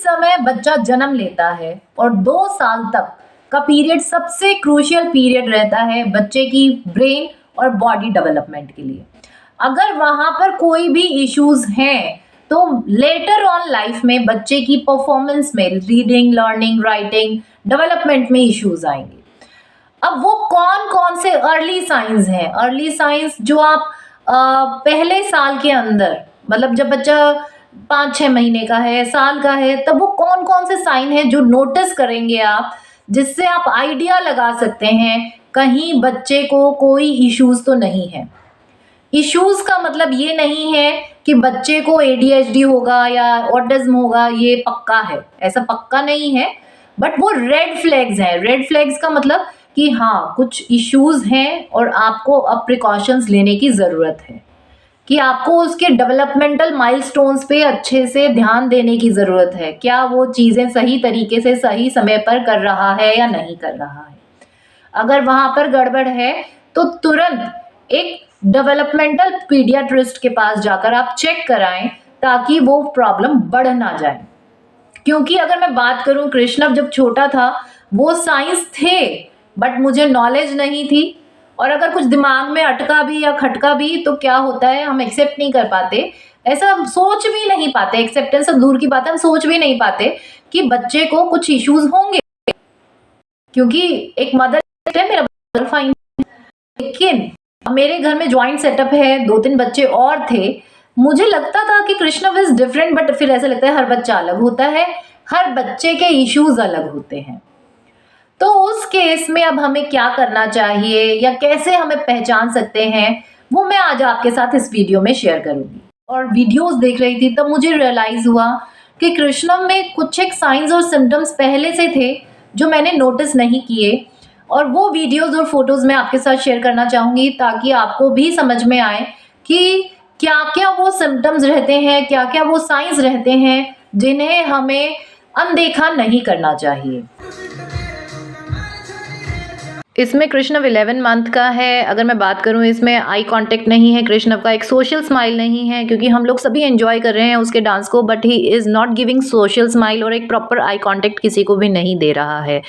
समय बच्चा जन्म लेता है और 2 साल तक का पीरियड सबसे क्रूशियल पीरियड रहता है बच्चे की ब्रेन और बॉडी डेवलपमेंट के लिए। अगर वहाँ पर कोई भी इश्यूज हैं तो लेटर ऑन लाइफ में बच्चे की परफॉर्मेंस में, रीडिंग, लर्निंग, राइटिंग, डेवलपमेंट में इश्यूज आएंगे। अब वो कौन कौन से अर्ली साइंस हैं? अर्ली साइंस जो आप पहले साल के अंदर, मतलब जब बच्चा 5-6 महीने का है, साल का है, तब वो कौन कौन से साइन हैं जो नोटिस करेंगे आप, जिससे आप आइडिया लगा सकते हैं कहीं बच्चे को कोई इश्यूज तो नहीं है। इश्यूज का मतलब ये नहीं है कि बच्चे को एडीएचडी होगा या ऑटिज्म होगा, ये पक्का है, ऐसा पक्का नहीं है, बट वो रेड फ्लैग्स हैं। रेड फ्लैग्स का मतलब कि हाँ, कुछ इश्यूज हैं और आपको अब प्रिकॉशंस लेने की ज़रूरत है, कि आपको उसके डेवलपमेंटल माइलस्टोन्स पे अच्छे से ध्यान देने की ज़रूरत है। क्या वो चीज़ें सही तरीके से सही समय पर कर रहा है या नहीं कर रहा है। अगर वहाँ पर गड़बड़ है तो तुरंत एक डेवलपमेंटल पीडियाट्रिस्ट के पास जाकर आप चेक कराएं, ताकि वो प्रॉब्लम बढ़ ना जाए। क्योंकि अगर मैं बात करूं, कृष्णव जब छोटा था वो साइंस थे, बट मुझे नॉलेज नहीं थी, और अगर कुछ दिमाग में अटका भी या खटका भी तो क्या होता है, हम एक्सेप्ट नहीं कर पाते, ऐसा सोच भी नहीं पाते, एक्सेप्टेंस तो दूर की बात है, हम सोच भी नहीं पाते कि बच्चे को कुछ इश्यूज होंगे, क्योंकि एक मदर है, मेरा मदर फाइन। लेकिन मेरे घर में ज्वाइंट सेटअप है, 2-3 बच्चे और थे, मुझे लगता था कि कृष्णव इज डिफरेंट, बट फिर ऐसा लगता है हर बच्चा अलग होता है, हर बच्चे के इश्यूज अलग होते हैं। तो उस केस में अब हमें क्या करना चाहिए या कैसे हमें पहचान सकते हैं, वो मैं आज आपके साथ इस वीडियो में शेयर करूंगी। और वीडियोस देख रही थी तब मुझे रियलाइज हुआ कि कृष्णव में कुछ एक साइंस और सिम्टम्स पहले से थे जो मैंने नोटिस नहीं किए, और वो वीडियोस और फोटोज मैं आपके साथ शेयर करना चाहूँगी, ताकि आपको भी समझ में आए कि क्या क्या वो सिम्टम्स रहते हैं, क्या क्या वो साइंस रहते हैं जिन्हें हमें अनदेखा नहीं करना चाहिए। इसमें कृष्णव 11 मंथ का है। अगर मैं बात करूं, इसमें आई कांटेक्ट नहीं है कृष्णव का, एक सोशल स्माइल नहीं है, क्योंकि हम लोग सभी एंजॉय कर रहे हैं उसके डांस को, but he is not giving social smile, और एक प्रॉपर आई कांटेक्ट किसी को भी नहीं दे रहा है।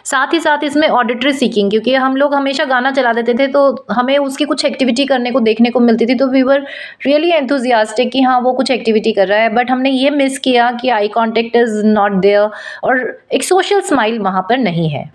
साथ ही साथ इसमें ऑडिटरी सीकिंग, क्योंकि हम लोग हमेशा गाना चला देते थे तो हमें उसकी कुछ एक्टिविटी करने को देखने को मिलती थी, तो वी वर रियली एंथुजियास्टिक कि हाँ वो कुछ एक्टिविटी कर रहा है, बट हमने ये मिस किया कि eye contact is not there और एक सोशल स्माइल वहाँ पर नहीं है।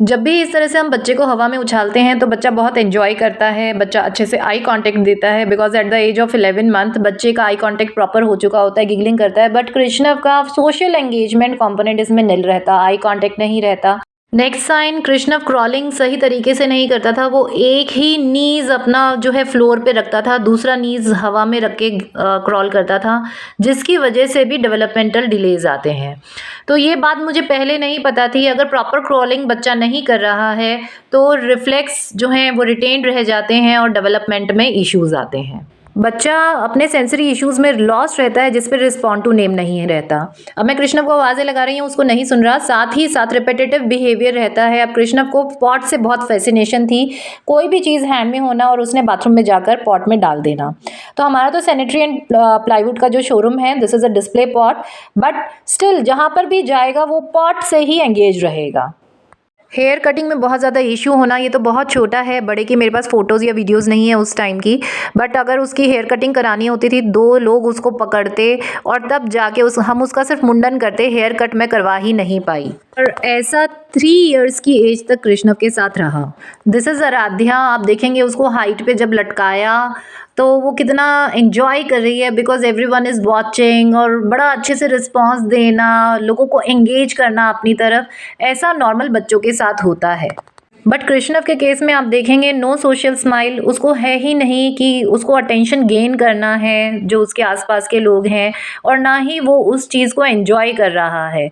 जब भी इस तरह से हम बच्चे को हवा में उछालते हैं तो बच्चा बहुत एंजॉय करता है, बच्चा अच्छे से आई कांटेक्ट देता है, because at the age of 11 month बच्चे का आई कांटेक्ट प्रॉपर हो चुका होता है, गिगलिंग करता है, बट कृष्णव का सोशल एंगेजमेंट कंपोनेंट इसमें निल रहता, आई कांटेक्ट नहीं रहता। नेक्स्ट साइन, कृष्णव क्रॉलिंग सही तरीके से नहीं करता था, वो एक ही नीज अपना जो है फ्लोर पे रखता था, दूसरा नीज हवा में रख के क्रॉल करता था, जिसकी वजह से भी डेवलपमेंटल डिलेज आते हैं। तो ये बात मुझे पहले नहीं पता थी। अगर प्रॉपर क्रॉलिंग बच्चा नहीं कर रहा है तो रिफ्लेक्स जो हैं वो रिटेन रह जाते हैं और डेवलपमेंट में इश्यूज़ आते हैं। बच्चा अपने सेंसरी इश्यूज़ में लॉस्ट रहता है, जिस पर रिस्पॉन्ड टू नेम नहीं रहता। अब मैं कृष्णव को आवाज़ें लगा रही हूँ, उसको नहीं सुन रहा, साथ ही साथ रिपीटेटिव बिहेवियर रहता है। अब कृष्णव को पॉट से बहुत फैसिनेशन थी, कोई भी चीज़ हैंड में होना और उसने बाथरूम में जाकर पॉट में डाल देना। तो हमारा तो सैनिटरी एंड प्लाईवुड का जो शोरूम है, this is a display pot, but still जहाँ पर भी जाएगा वो पॉट से ही एंगेज रहेगा। हेयर कटिंग में बहुत ज़्यादा इशू होना, ये तो बहुत छोटा है, बड़े की मेरे पास फ़ोटोज़ या वीडियोज़ नहीं है उस टाइम की, बट अगर उसकी हेयर कटिंग करानी होती थी 2 लोग उसको पकड़ते और तब जाके हम उसका सिर्फ मुंडन करते, हेयर कट मैं करवा ही नहीं पाई। और ऐसा 3 इयर्स की एज तक कृष्णव के साथ रहा। दिस इज़ आराध्या, आप देखेंगे उसको हाइट पे जब लटकाया तो वो कितना एंजॉय कर रही है, बिकॉज एवरीवन इज़ वॉचिंग, और बड़ा अच्छे से रिस्पॉन्स देना, लोगों को एंगेज करना अपनी तरफ, ऐसा नॉर्मल बच्चों के साथ होता है। बट कृष्णव के केस में आप देखेंगे नो सोशल स्माइल, उसको है ही नहीं कि उसको अटेंशन गेन करना है जो उसके आसपास के लोग हैं, और ना ही वो उस चीज़ को एंजॉय कर रहा है।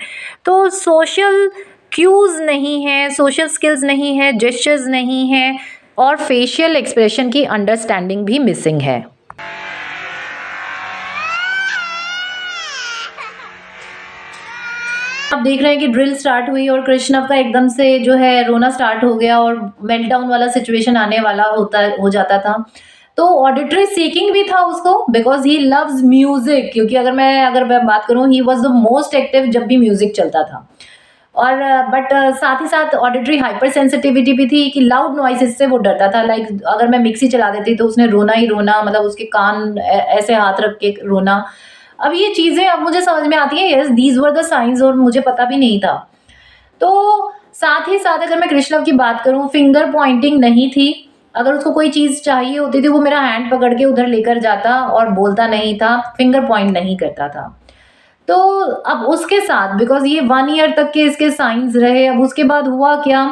तो सोशल क्यूज़ नहीं है, सोशल स्किल्स नहीं है, जेस्चर्स नहीं है, और फेशियल एक्सप्रेशन की अंडरस्टैंडिंग भी मिसिंग है। आप देख रहे हैं कि ड्रिल स्टार्ट हुई और कृष्णव का एकदम से जो है रोना स्टार्ट हो गया और मेल्टडाउन वाला सिचुएशन आने वाला हो जाता था। तो ऑडिटरी सीकिंग भी था उसको, बिकॉज ही लव्स म्यूजिक, क्योंकि अगर मैं बात करूं, he was the most active जब भी म्यूजिक चलता था। और बट साथ ही साथ ऑडिटरी हाइपर सेंसिटिविटी भी थी कि लाउड नॉइसेस से वो डरता था। लाइक अगर मैं मिक्सी चला देती तो उसने रोना ही रोना, मतलब उसके कान ऐसे हाथ रख के रोना। अब ये चीजें अब मुझे समझ में आती है, yes these were the science, और मुझे पता भी नहीं था। तो साथ ही साथ अगर मैं कृष्णव की बात करूं, फिंगर पॉइंटिंग नहीं थी। अगर उसको कोई चीज चाहिए होती थी, वो मेरा हैंड पकड़ के उधर लेकर जाता और बोलता नहीं था, फिंगर पॉइंट नहीं करता था। तो अब उसके साथ, बिकॉज ये 1 ईयर तक के इसके साइंस रहे, अब उसके बाद हुआ क्या,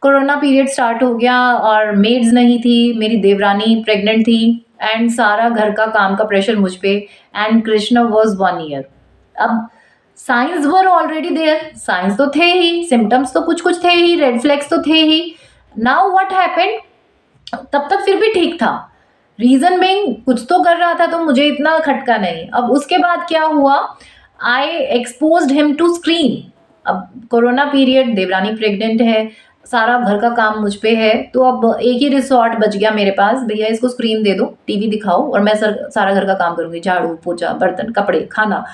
कोरोना पीरियड स्टार्ट हो गया और मेड्स नहीं थी, मेरी देवरानी प्रेग्नेंट थी एंड सारा घर का काम का प्रेशर मुझ पे, एंड कृष्णा वॉज 1 ईयर। अब science were already there, science तो थे ही, सिम्टम्स तो कुछ कुछ थे ही, रेड फ्लैग्स तो थे ही। नाउ व्हाट हैपेंड, तब तक फिर भी ठीक था, रीजन बीइंग कुछ तो कर रहा था तो मुझे इतना खटका नहीं। अब उसके बाद क्या हुआ, आई एक्सपोज्ड हिम टू स्क्रीन। अब कोरोना पीरियड, देवरानी प्रेग्नेंट है, सारा घर का काम मुझ पे है, तो अब एक ही रिसोर्ट बच गया मेरे पास, भैया इसको स्क्रीन दे दो, टीवी दिखाओ और मैं सारा घर का काम करूंगी, झाड़ू पोछा बर्तन कपड़े खाना।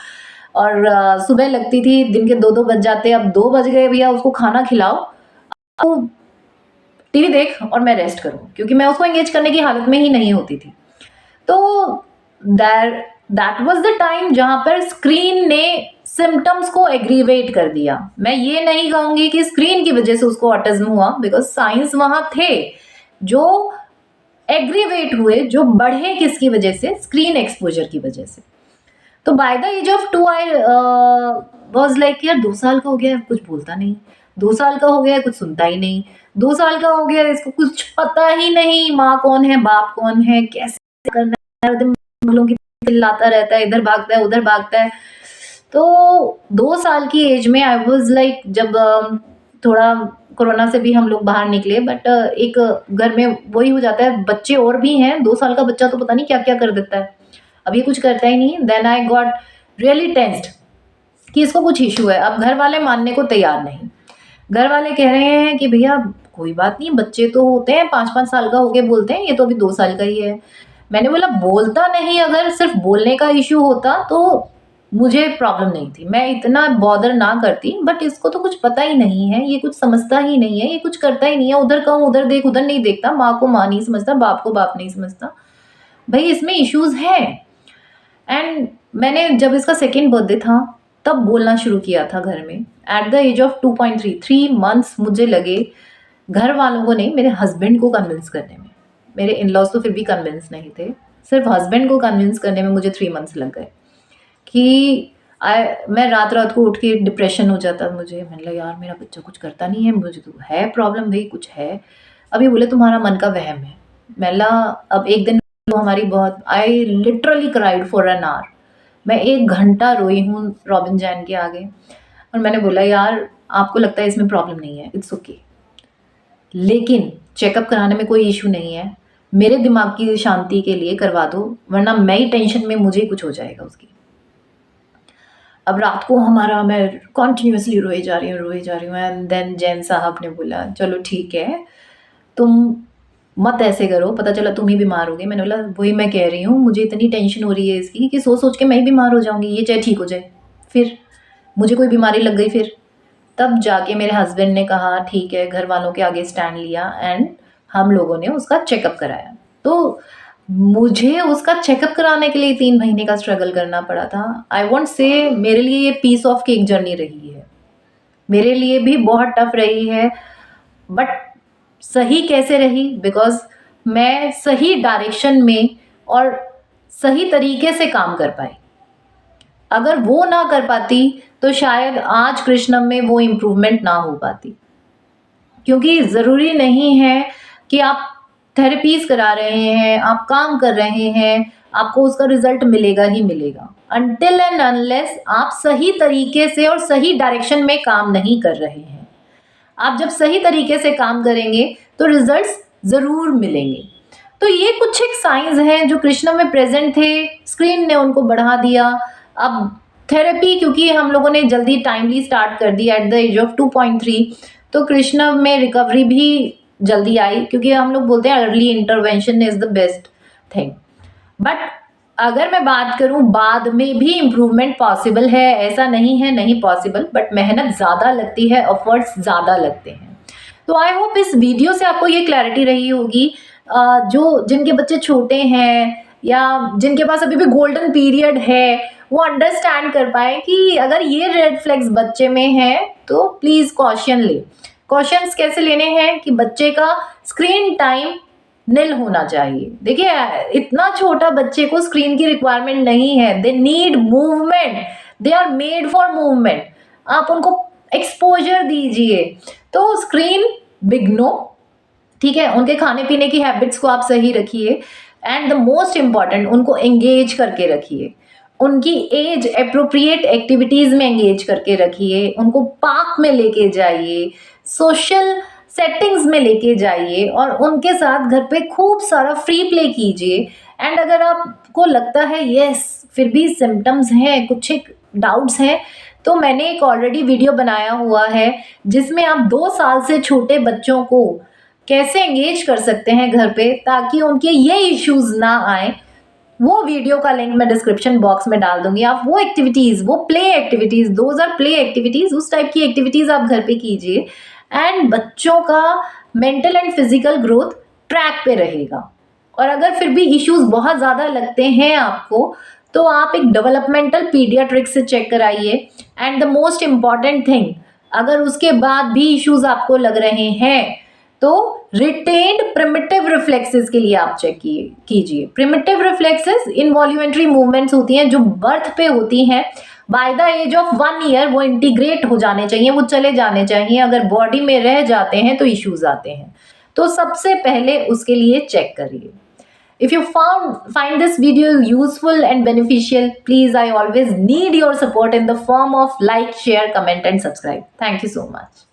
और सुबह लगती थी, दिन के 2-2 बज जाते, अब 2 बज गए, भैया उसको खाना खिलाओ, अब टीवी देख और मैं रेस्ट करूं, क्योंकि मैं उसको एंगेज करने की हालत में ही नहीं होती थी। तो दैट वाज द टाइम जहां पर स्क्रीन ने सिम्टम्स को एग्रीवेट कर दिया। मैं ये नहीं कहूंगी कि स्क्रीन की वजह से उसको ऑटिज्म हुआ, बिकॉज साइंस वहां थे जो एग्रीवेट हुए, जो बढ़े किसकी वजह से, स्क्रीन एक्सपोजर की वजह से। तो by the age of 2 I was like, यार 2 साल का हो गया है, कुछ बोलता नहीं, 2 साल का हो गया है, कुछ सुनता ही नहीं, 2 साल का हो गया है, इसको कुछ पता ही नहीं, माँ कौन है बाप कौन है, कैसे करना है, बोलों की चिल्लाता रहता है, इधर भागता है उधर भागता है। तो 2 साल की एज में आई वाज लाइक, जब थोड़ा कोरोना से भी हम लोग बाहर निकले, बट एक घर में वही हो जाता है, बच्चे और भी हैं, 2 साल का बच्चा तो पता नहीं क्या क्या कर देता है, अब ये कुछ करता ही नहीं। Then I got really tensed कि इसको कुछ इशू है। अब घर वाले मानने को तैयार नहीं, घर वाले कह रहे हैं कि भैया कोई बात नहीं, बच्चे तो होते हैं 5-5 साल का होके बोलते हैं, ये तो अभी 2 साल का ही है। मैंने बोला बोलता नहीं, अगर सिर्फ बोलने का इशू होता तो मुझे प्रॉब्लम नहीं थी, मैं इतना बॉदर ना करती, बट इसको तो कुछ पता ही नहीं है, ये कुछ समझता ही नहीं है, ये कुछ करता ही नहीं है, उधर कहूँ उधर देख उधर नहीं देखता, माँ को माँ नहीं समझता, बाप को बाप नहीं समझता, भाई इसमें इश्यूज हैं। एंड मैंने जब इसका सेकेंड बर्थडे था तब बोलना शुरू किया था घर में, at the age of 3 months मुझे लगे, घर वालों को नहीं, मेरे हस्बैंड को कन्विंस करने में, मेरे इन लॉज तो फिर भी कन्विंस नहीं थे, सिर्फ हस्बैंड को कन्विंस करने में मुझे 3 मंथ्स लग गए कि मैं रात रात को उठ के डिप्रेशन हो जाता मुझे, मैंने लगा यार मेरा बच्चा कुछ करता नहीं है, मुझे तो है प्रॉब्लम भाई, कुछ है। अभी बोले तुम्हारा मन का वहम है। मैंने अब एक दिन तो हमारी बहुत, I literally cried for an hour, मैं 1 घंटा रोई हूँ रॉबिन जैन के आगे, और मैंने बोला यार आपको लगता है इसमें प्रॉब्लम नहीं है, इट्स ओके, लेकिन चेकअप कराने में कोई इशू नहीं है, मेरे दिमाग की शांति के लिए करवा दो, वरना मैं ही टेंशन में, मुझे ही कुछ हो जाएगा उसकी। अब रात को हमारा, मैं कॉन्टिन्यूसली रोए जा रही हूँ एंड देन जैन साहब ने बोला चलो ठीक है, तुम मत ऐसे करो, पता चला तुम ही बीमार हो गए। मैंने बोला वही मैं कह रही हूँ, मुझे इतनी टेंशन हो रही है इसकी कि सोच सोच के मैं ही बीमार हो जाऊंगी, ये चाहे ठीक हो जाए, फिर मुझे कोई बीमारी लग गई फिर। तब जाके मेरे हस्बैंड ने कहा ठीक है, घर वालों के आगे स्टैंड लिया एंड हम लोगों ने उसका चेकअप कराया। तो मुझे उसका चेकअप कराने के लिए 3 महीने का स्ट्रगल करना पड़ा था। आई वॉन्ट से मेरे लिए ये पीस ऑफ केक जर्नी रही है, मेरे लिए भी बहुत टफ रही है, बट सही कैसे रही, बिकॉज मैं सही डायरेक्शन में और सही तरीके से काम कर पाई। अगर वो ना कर पाती तो शायद आज कृष्णम में वो इम्प्रूवमेंट ना हो पाती, क्योंकि ज़रूरी नहीं है कि आप थेरेपीज करा रहे हैं, आप काम कर रहे हैं, आपको उसका रिजल्ट मिलेगा ही मिलेगा, अनटिल एंड अनलेस आप सही तरीके से और सही डायरेक्शन में काम नहीं कर रहे हैं। आप जब सही तरीके से काम करेंगे तो रिजल्ट्स ज़रूर मिलेंगे। तो ये कुछ एक साइंस हैं जो कृष्णा में प्रेजेंट थे, स्क्रीन ने उनको बढ़ा दिया। अब थेरेपी क्योंकि हम लोगों ने जल्दी टाइमली स्टार्ट कर दी एट द एज ऑफ 2.3, तो कृष्णा में रिकवरी भी जल्दी आई, क्योंकि हम लोग बोलते हैं early intervention is the best. Thing. But अगर मैं बात करूं बाद में भी इम्प्रूवमेंट पॉसिबल है, ऐसा नहीं है नहीं पॉसिबल, बट मेहनत ज़्यादा लगती है, एफर्ट्स ज़्यादा लगते हैं। तो आई होप इस वीडियो से आपको ये क्लैरिटी रही होगी, जो जिनके बच्चे छोटे हैं या जिनके पास अभी भी गोल्डन पीरियड है, वो अंडरस्टैंड कर पाए कि अगर ये रेड फ्लैग्स बच्चे में है तो प्लीज़ कॉशन ले। कॉशंस कैसे लेने हैं कि बच्चे का स्क्रीन टाइम निल होना चाहिए। देखिए इतना छोटा बच्चे को स्क्रीन की रिक्वायरमेंट नहीं है, they need movement, they are made for movement. आप उनको एक्सपोजर दीजिए। तो स्क्रीन बिगनो, ठीक है, उनके खाने पीने की हैबिट्स को आप सही रखिए एंड द मोस्ट इम्पॉर्टेंट उनको एंगेज करके रखिए, उनकी एज अप्रोप्रिएट एक्टिविटीज में एंगेज करके रखिए, उनको पार्क में लेके जाइए, सोशल सेटिंग्स में लेके जाइए और उनके साथ घर पे खूब सारा फ्री प्ले कीजिए। एंड अगर आपको लगता है यस फिर भी सिम्टम्स हैं, कुछ एक डाउट्स हैं, तो मैंने एक ऑलरेडी वीडियो बनाया हुआ है जिसमें आप 2 साल से छोटे बच्चों को कैसे एंगेज कर सकते हैं घर पे ताकि उनके ये इश्यूज ना आए। वो वीडियो का लिंक मैं डिस्क्रिप्शन बॉक्स में डाल दूंगी। आप वो एक्टिविटीज, वो play activities, those are play activities, उस टाइप की एक्टिविटीज आप घर पे कीजिए एंड बच्चों का mental and physical growth track पे रहेगा। और अगर फिर भी इश्यूज बहुत ज़्यादा लगते हैं आपको तो आप एक डेवलपमेंटल पीडियाट्रिक्स से चेक कराइए। And the most important thing, अगर उसके बाद भी इश्यूज आपको लग रहे हैं तो रिटेन्ड प्रिमिटिव रिफ्लेक्सेस के लिए आप चेक कीजिए। प्रिमिटिव रिफ्लेक्सेस इनवॉल्यूमेंट्री मूवमेंट्स होती हैं जो बर्थ पे होती हैं, by the age of 1 year वो इंटीग्रेट हो जाने चाहिए, वो चले जाने चाहिए। अगर बॉडी में रह जाते हैं तो इश्यूज आते हैं, तो सबसे पहले उसके लिए चेक करिए। If you find this video useful and beneficial, please I always need your support in the form of like, share, comment and subscribe. Thank you so much.